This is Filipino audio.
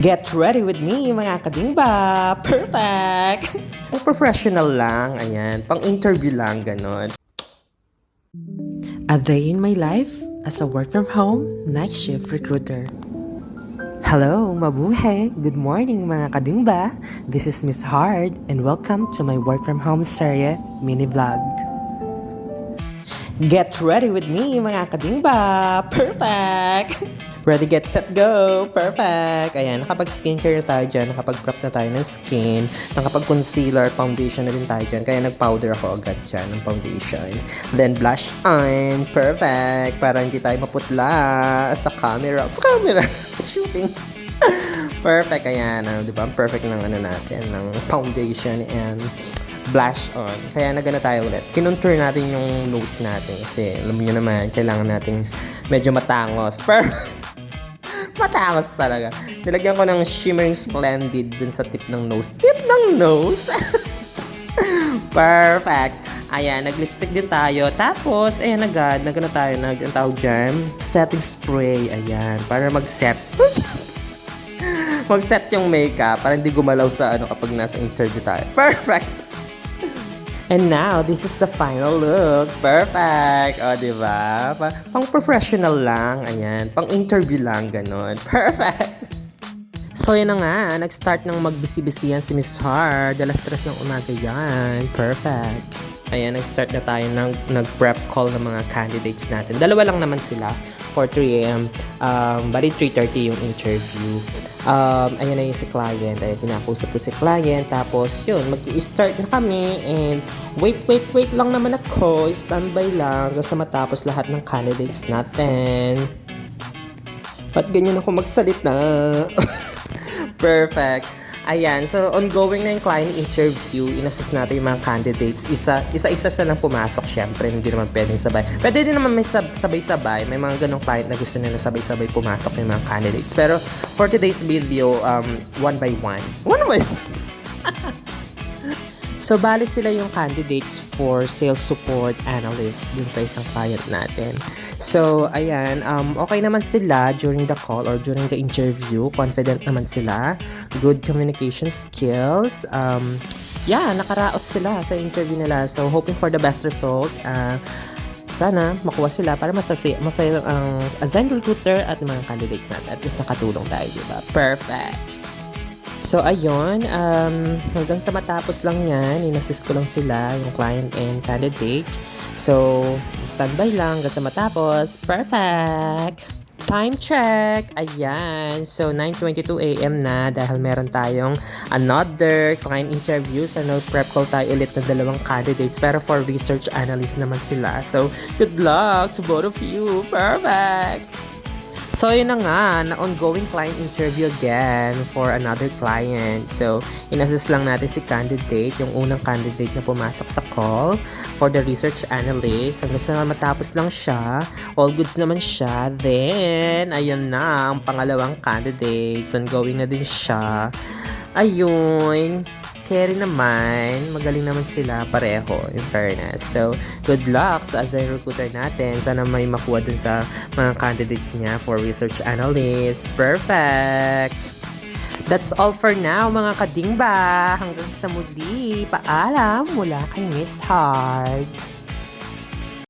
Get ready with me, mga kadingba! Perfect! Pang professional lang, ayan. Pang interview lang, ganon. A day in my life as a work from home night shift recruiter. Hello, mabuhay! Good morning, mga kadingba! This is Miss Hard and welcome to my work from home serye mini vlog. Get ready with me, mga kadingba! Perfect! Ready, get, set, go! Perfect! Ayan, nakapag-skincare tayo dyan, nakapag-prep na tayo ng skin, nakapag-concealer, foundation na din tayo dyan, kaya nag-powder ako agad dyan ng foundation. Then, blush on! Perfect! Para hindi tayo maputla sa camera. Shooting! Perfect! Ayan, di ba? Perfect ng natin, ng foundation and blush on. Kaya nagana tayo ulit. Kinontour natin yung nose natin kasi alam niyo naman, kailangan nating medyo matangos. Matangos talaga. Nilagyan ko ng shimmering splendid dun sa tip ng nose. Tip ng nose? Perfect. Ayan, nag-lipstick din tayo. Tapos, ayan agad, nagana tayo, ang tawag dyan, setting spray. Ayan, para mag-set. Mag-set yung makeup para hindi gumalaw sa kapag nasa interview tayo. Perfect. And now, this is the final look. Perfect! O, diba? Pang professional lang. Ayan. Pang interview lang. Ganon. Perfect! So, yan na nga. Nag-start ng magbisi-bisihan si Miss Hard. Alas 3 ng umaga yan. Perfect! Ayan, nag-start na tayo nag-prep call ng mga candidates natin. Dalawa lang naman sila for 3 a.m. Bali 3:30 yung interview. Ayan na yung si client. Ayan, kinakausap ko si client. Tapos, yun, mag-i-start na kami. And wait lang naman ako. Standby lang hanggang sa matapos lahat ng candidates natin. Ba't ganyan ako magsalita? Perfect. Ayan, so ongoing na yung client interview. In-assess natin yung mga candidates. Isa-isa silang pumasok, syempre. Hindi naman pwedeng sabay. Pwede din naman may sabay-sabay. May mga ganong client na gusto nila sabay-sabay pumasok yung mga candidates. Pero for today's video, one by one. One by one. So, bali sila yung candidates for sales support analyst dun sa isang client natin. So, ayan, okay naman sila during the call or during the interview. Confident naman sila. Good communication skills. Nakaraos sila sa interview nila. So, hoping for the best result. Sana makuha sila para masaya ang assigned recruiter at mga candidates natin. At least nakatulong tayo, diba? Perfect! So, ayun, hanggang sa matapos lang yan, inassist ko lang sila, yung client and candidates. So, standby lang hanggang sa matapos. Perfect! Time check! Ayan. So, 9:22 a.m. na dahil meron tayong another client interview. So, prep call tayo ulit ng dalawang candidates. Pero for research analyst naman sila. So, good luck to both of you. Perfect! So, yun na nga, na ongoing client interview again for another client. So, in-assist lang natin si candidate, yung unang candidate na pumasok sa call for the research analyst. Hanggang sa matapos lang siya, all goods naman siya. Then, ayun na, ang pangalawang candidate. So, ongoing na din siya. Ayun. Carry naman, magaling naman sila pareho, in fairness. So, good luck sa assigned recruiter natin. Sana may makuha dun sa mga candidates niya for research analyst. Perfect! That's all for now, mga kadingba. Hanggang sa muli, paalam mula kay Miss Hard.